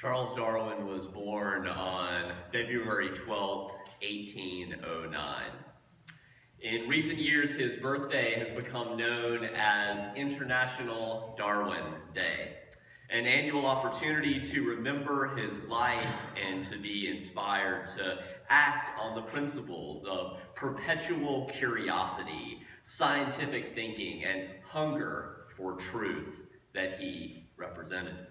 Charles Darwin was born on February 12th, 1809. In recent years, his birthday has become known as International Darwin Day, an annual opportunity to remember his life and to be inspired to act on the principles of perpetual curiosity, scientific thinking, and hunger for truth that he represented.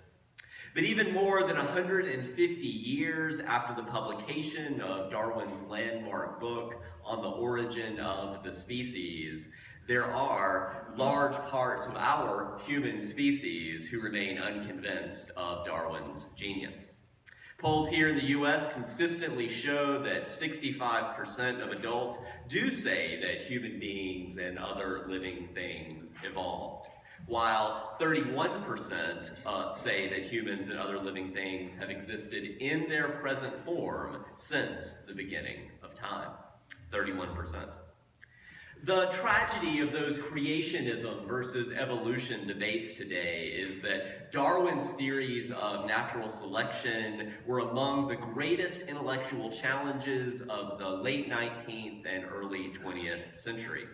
But even more than 150 years after the publication of Darwin's landmark book on the origin of the species, there are large parts of our human species who remain unconvinced of Darwin's genius. Polls here in the US consistently show that 65% of adults do say that human beings and other living things evolved, while 31% say that humans and other living things have existed in their present form since the beginning of time. 31%. The tragedy of those creationism versus evolution debates today is that Darwin's theories of natural selection were among the greatest intellectual challenges of the late 19th and early 20th century.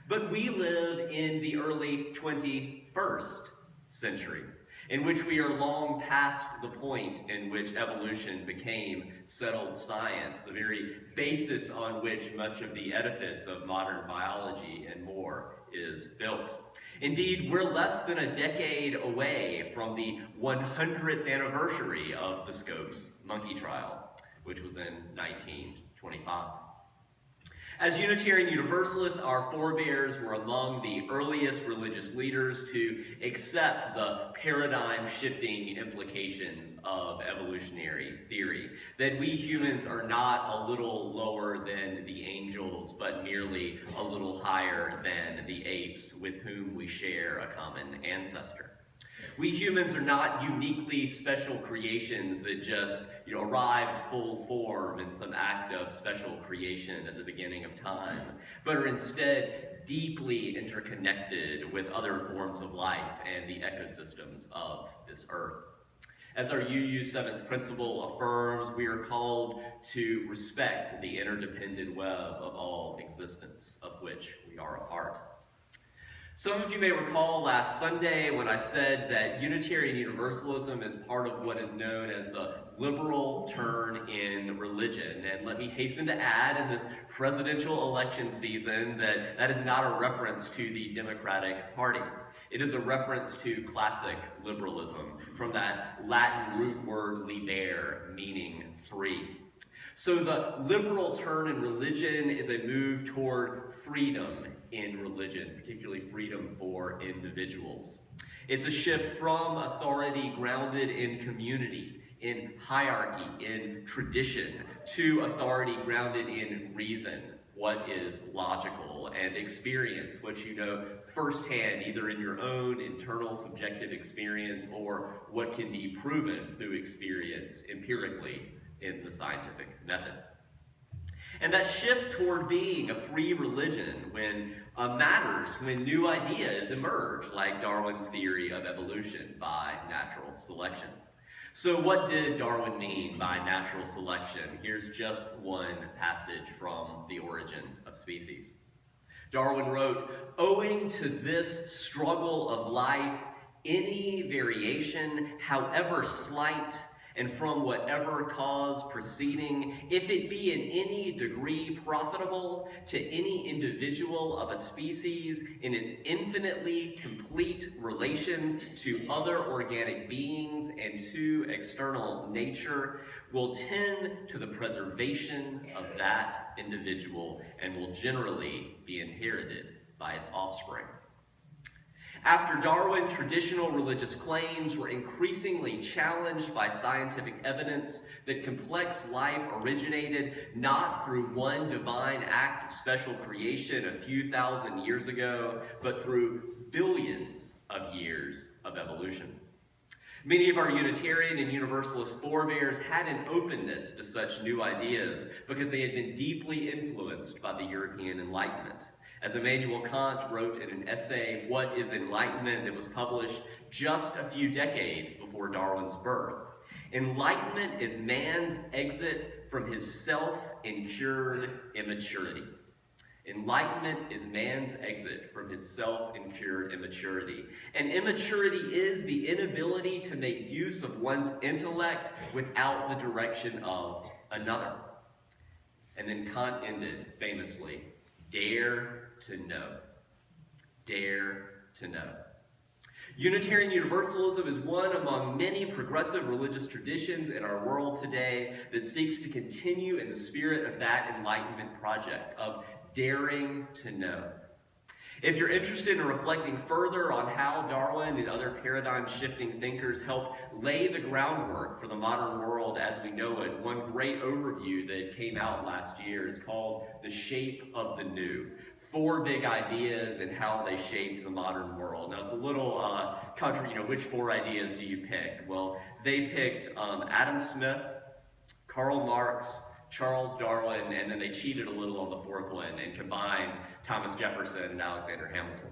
But we live in the early 21st century, in which we are long past the point in which evolution became settled science, the very basis on which much of the edifice of modern biology and more is built. Indeed, we're less than a decade away from the 100th anniversary of the Scopes monkey trial, which was in 1925. As Unitarian Universalists, our forebears were among the earliest religious leaders to accept the paradigm-shifting implications of evolutionary theory, that we humans are not a little lower than the angels, but merely a little higher than the apes with whom we share a common ancestor. We humans are not uniquely special creations that just arrived full form in some act of special creation at the beginning of time, but are instead deeply interconnected with other forms of life and the ecosystems of this earth. As our UU 7th principle affirms, we are called to respect the interdependent web of all existence, of which we are a part. Some of you may recall last Sunday when I said that Unitarian Universalism is part of what is known as the liberal turn in religion. And let me hasten to add in this presidential election season that that is not a reference to the Democratic Party. It is a reference to classic liberalism, from that Latin root word libere, meaning free. So the liberal turn in religion is a move toward freedom in religion, particularly freedom for individuals. It's a shift from authority grounded in community, in hierarchy, in tradition, to authority grounded in reason, what is logical, and experience, what you know firsthand, either in your own internal subjective experience or what can be proven through experience empirically in the scientific method. And that shift toward being a free religion matters when new ideas emerge, like Darwin's theory of evolution by natural selection. So what did Darwin mean by natural selection? Here's just one passage from The Origin of Species. Darwin wrote, "Owing to this struggle of life, any variation, however slight, and from whatever cause proceeding, if it be in any degree profitable to any individual of a species in its infinitely complete relations to other organic beings and to external nature, will tend to the preservation of that individual and will generally be inherited by its offspring." After Darwin, traditional religious claims were increasingly challenged by scientific evidence that complex life originated not through one divine act of special creation a few thousand years ago, but through billions of years of evolution. Many of our Unitarian and Universalist forebears had an openness to such new ideas because they had been deeply influenced by the European Enlightenment. As Immanuel Kant wrote in an essay, "What is Enlightenment?" that was published just a few decades before Darwin's birth. Enlightenment is man's exit from his self-incurred immaturity. Enlightenment is man's exit from his self-incurred immaturity. And immaturity is the inability to make use of one's intellect without the direction of another. And then Kant ended famously, dare to know. Dare to know. Unitarian Universalism is one among many progressive religious traditions in our world today that seeks to continue in the spirit of that Enlightenment project, of daring to know. If you're interested in reflecting further on how Darwin and other paradigm-shifting thinkers helped lay the groundwork for the modern world as we know it, one great overview that came out last year is called The Shape of the New. 4 big ideas and how they shaped the modern world. Now, it's a little which 4 ideas do you pick? Well, they picked Adam Smith, Karl Marx, Charles Darwin, and then they cheated a little on the 4th one and combined Thomas Jefferson and Alexander Hamilton.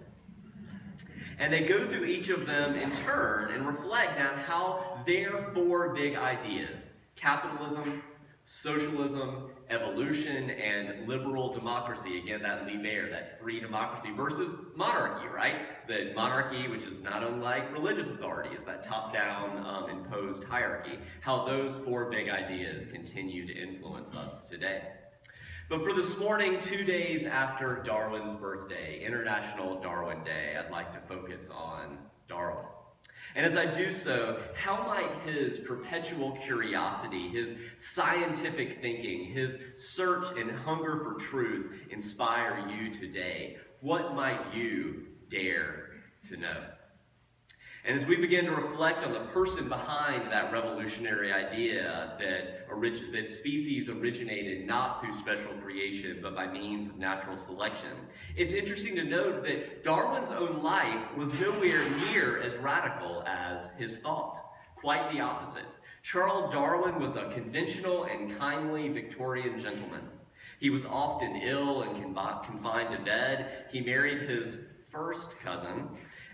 And they go through each of them in turn and reflect on how their 4 big ideas, capitalism, socialism, evolution, and liberal democracy, again, that liber, that free democracy, versus monarchy, right? The monarchy, which is not unlike religious authority, is that top-down imposed hierarchy, how those 4 big ideas continue to influence us today. But for this morning, 2 days after Darwin's birthday, International Darwin Day, I'd like to focus on Darwin. And as I do so, how might his perpetual curiosity, his scientific thinking, his search and hunger for truth inspire you today? What might you dare to know? And as we begin to reflect on the person behind that revolutionary idea that species originated not through special creation, but by means of natural selection, it's interesting to note that Darwin's own life was nowhere near as radical as his thought. Quite the opposite. Charles Darwin was a conventional and kindly Victorian gentleman. He was often ill and confined to bed. He married his first cousin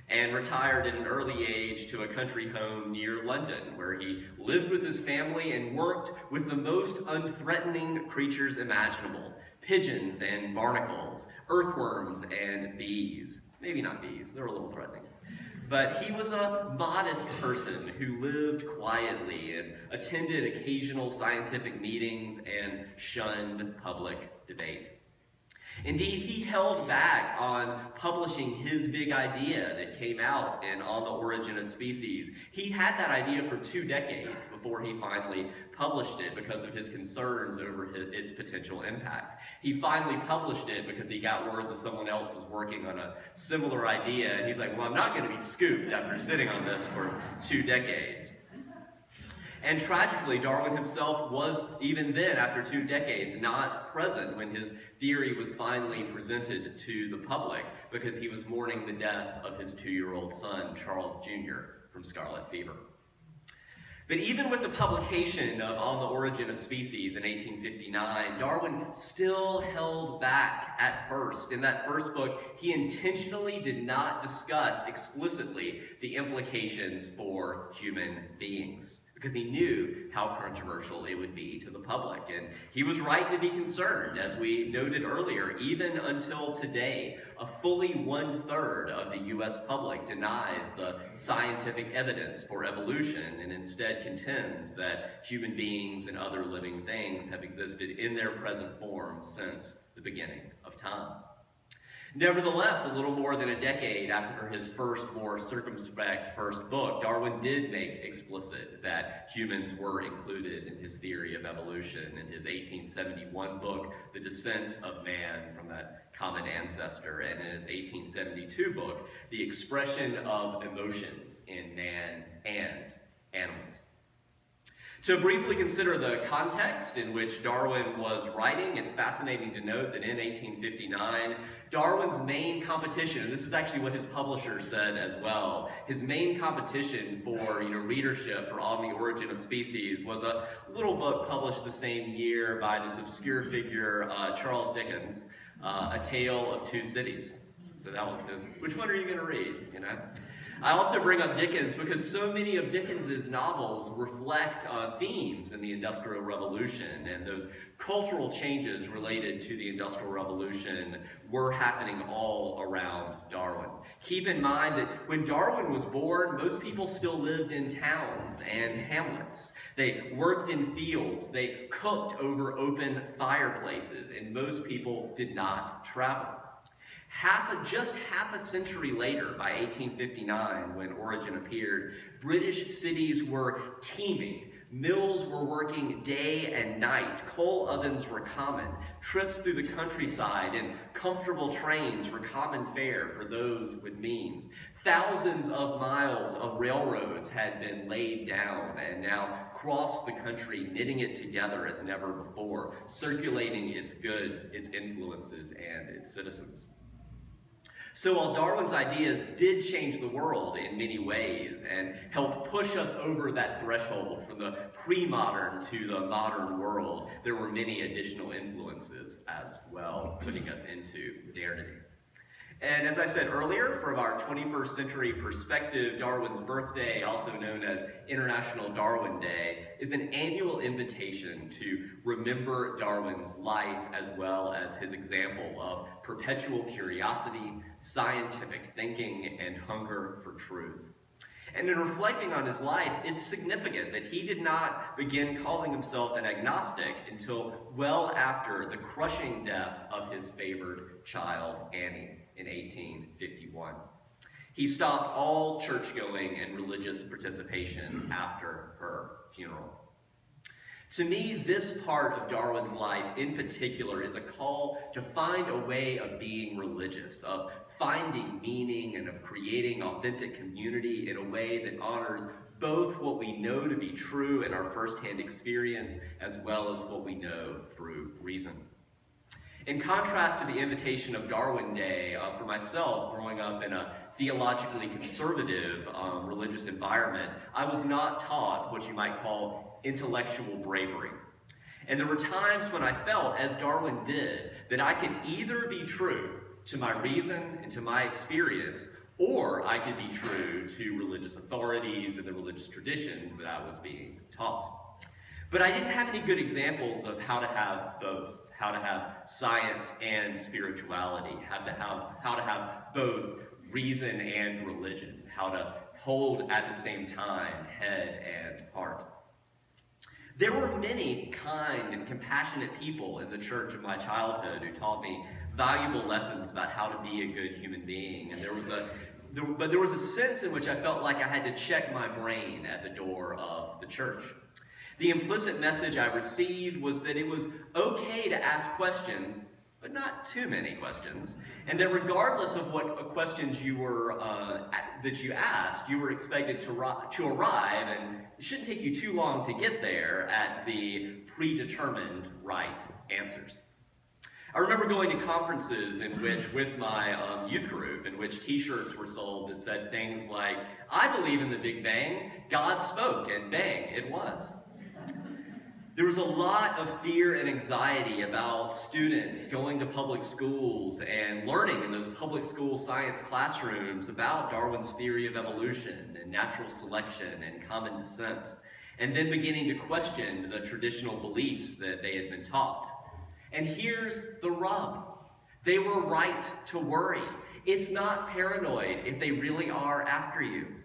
and retired at an early age to a country home near London, where he lived with his family and worked with the most unthreatening creatures imaginable: pigeons and barnacles, earthworms and bees. Maybe not bees, they're a little threatening. But he was a modest person who lived quietly and attended occasional scientific meetings and shunned public debate. Indeed, he held back on publishing his big idea that came out in On the Origin of Species. He had that idea for 2 decades before he finally published it because of his concerns over its potential impact. He finally published it because he got word that someone else was working on a similar idea, and he's like, well, I'm not going to be scooped after sitting on this for 2 decades. And tragically, Darwin himself was, even then, after 2 decades, not present when his theory was finally presented to the public because he was mourning the death of his 2-year-old son, Charles Jr., from scarlet fever. But even with the publication of On the Origin of Species in 1859, Darwin still held back at first. In that first book, he intentionally did not discuss explicitly the implications for human beings, because he knew how controversial it would be to the public. And he was right to be concerned. As we noted earlier, even until today, a fully 1/3 of the U.S. public denies the scientific evidence for evolution and instead contends that human beings and other living things have existed in their present form since the beginning of time. Nevertheless, a little more than a decade after his first, more circumspect first book, Darwin did make explicit that humans were included in his theory of evolution in his 1871 book, The Descent of Man from that Common Ancestor, and in his 1872 book, The Expression of Emotions in Man and Animals. To briefly consider the context in which Darwin was writing, it's fascinating to note that in 1859, Darwin's main competition, and this is actually what his publisher said as well, his main competition for readership for On the Origin of Species was a little book published the same year by this obscure figure, Charles Dickens, A Tale of Two Cities. So that was his, which one are you going to read, I also bring up Dickens because so many of Dickens's novels reflect themes in the Industrial Revolution, and those cultural changes related to the Industrial Revolution were happening all around Darwin. Keep in mind that when Darwin was born, most people still lived in towns and hamlets. They worked in fields, they cooked over open fireplaces, and most people did not travel. Just half a century later, by 1859, when Origin appeared, British cities were teeming. Mills were working day and night. Coal ovens were common. Trips through the countryside and comfortable trains were common fare for those with means. Thousands of miles of railroads had been laid down and now crossed the country, knitting it together as never before, circulating its goods, its influences, and its citizens. So while Darwin's ideas did change the world in many ways and helped push us over that threshold from the pre-modern to the modern world, there were many additional influences as well, putting us into modernity. And as I said earlier, from our 21st century perspective, Darwin's birthday, also known as International Darwin Day, is an annual invitation to remember Darwin's life as well as his example of perpetual curiosity, scientific thinking, and hunger for truth. And in reflecting on his life, it's significant that he did not begin calling himself an agnostic until well after the crushing death of his favored child, Annie, in 1851. He stopped all church-going and religious participation after her funeral. To me, this part of Darwin's life in particular is a call to find a way of being religious, of finding meaning and of creating authentic community in a way that honors both what we know to be true in our firsthand experience as well as what we know through reason. In contrast to the invitation of Darwin Day, for myself, growing up in a theologically conservative religious environment, I was not taught what you might call intellectual bravery. And there were times when I felt, as Darwin did, that I could either be true to my reason and to my experience, or I could be true to religious authorities and the religious traditions that I was being taught. But I didn't have any good examples of how to have both. How to have science and spirituality, how to have both reason and religion, how to hold at the same time head and heart. There were many kind and compassionate people in the church of my childhood who taught me valuable lessons about how to be a good human being, and there was a sense in which I felt like I had to check my brain at the door of the church. The implicit message I received was that it was okay to ask questions, but not too many questions, and that regardless of what questions you were that you asked, you were expected to arrive, and it shouldn't take you too long to get there at the predetermined right answers. I remember going to conferences in which, with my youth group, in which t-shirts were sold that said things like, "I believe in the Big Bang, God spoke, and bang, it was." There was a lot of fear and anxiety about students going to public schools and learning in those public school science classrooms about Darwin's theory of evolution and natural selection and common descent, and then beginning to question the traditional beliefs that they had been taught. And here's the rub. They were right to worry. It's not paranoid if they really are after you.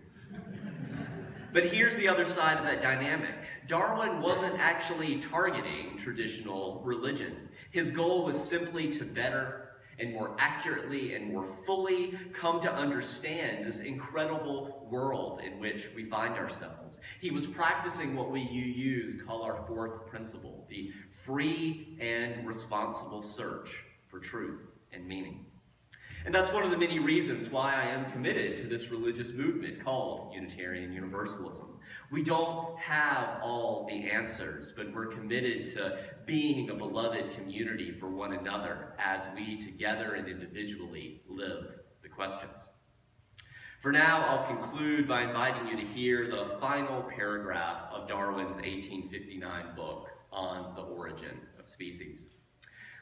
But here's the other side of that dynamic. Darwin wasn't actually targeting traditional religion. His goal was simply to better and more accurately and more fully come to understand this incredible world in which we find ourselves. He was practicing what we UUs call our fourth principle, the free and responsible search for truth and meaning. And that's one of the many reasons why I am committed to this religious movement called Unitarian Universalism. We don't have all the answers, but we're committed to being a beloved community for one another as we together and individually live the questions. For now, I'll conclude by inviting you to hear the final paragraph of Darwin's 1859 book on the origin of species.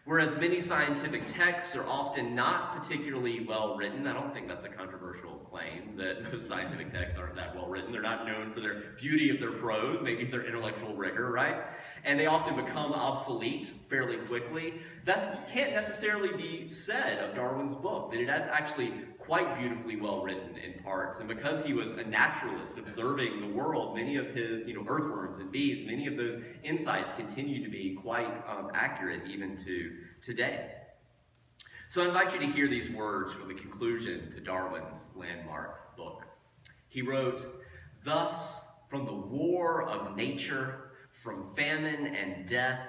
Whereas many scientific texts are often not particularly well written. I don't think that's a controversial claim that most scientific texts aren't that well written. They're not known for their beauty of their prose, maybe their intellectual rigor, right? And they often become obsolete fairly quickly. That can't necessarily be said of Darwin's book, that it is actually quite beautifully well written in parts. And because he was a naturalist observing the world, many of his earthworms and bees, many of those insights continue to be quite accurate even to today. So I invite you to hear these words from the conclusion to Darwin's landmark book. He wrote, "Thus, from the war of nature, from famine and death,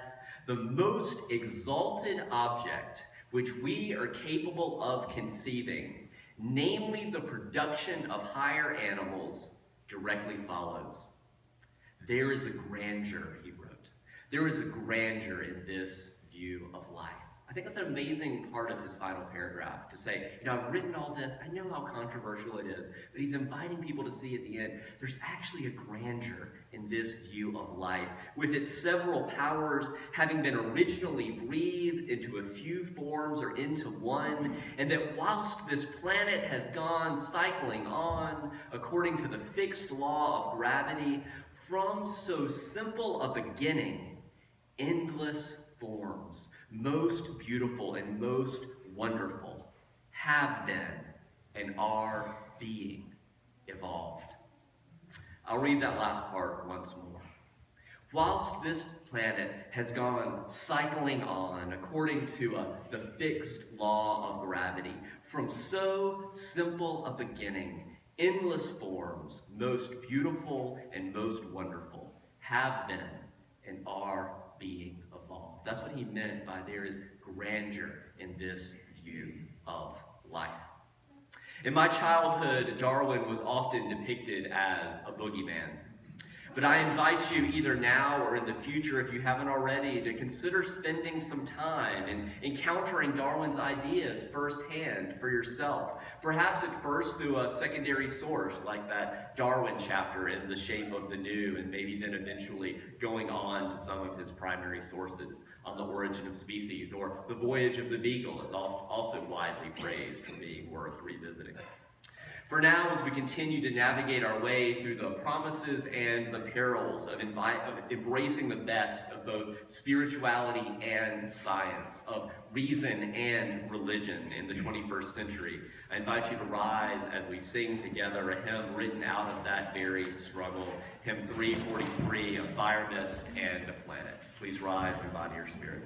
the most exalted object which we are capable of conceiving, namely the production of higher animals, directly follows. There is a grandeur," he wrote. "There is a grandeur in this view of life." I think that's an amazing part of his final paragraph, to say, I've written all this, I know how controversial it is, but he's inviting people to see at the end, there's actually a grandeur in this view of life, with its several powers having been originally breathed into a few forms or into one, and that whilst this planet has gone cycling on according to the fixed law of gravity, from so simple a beginning, endless forms, most beautiful and most wonderful, have been and are being evolved. I'll read that last part once more. Whilst this planet has gone cycling on according to the fixed law of gravity, from so simple a beginning, endless forms, most beautiful and most wonderful, have been and are being evolved. That's what he meant by there is grandeur in this view of life. In my childhood, Darwin was often depicted as a boogeyman. But I invite you either now or in the future, if you haven't already, to consider spending some time in encountering Darwin's ideas firsthand for yourself. Perhaps at first through a secondary source like that Darwin chapter in The Shape of the New, and maybe then eventually going on to some of his primary sources on the origin of species, or The Voyage of the Beagle is also widely praised for being worth revisiting. For now, as we continue to navigate our way through the promises and the perils of embracing the best of both spirituality and science, of reason and religion in the 21st century, I invite you to rise as we sing together a hymn written out of that very struggle, hymn 343, A Fire, Mist, and a Planet. Please rise in body or spirit.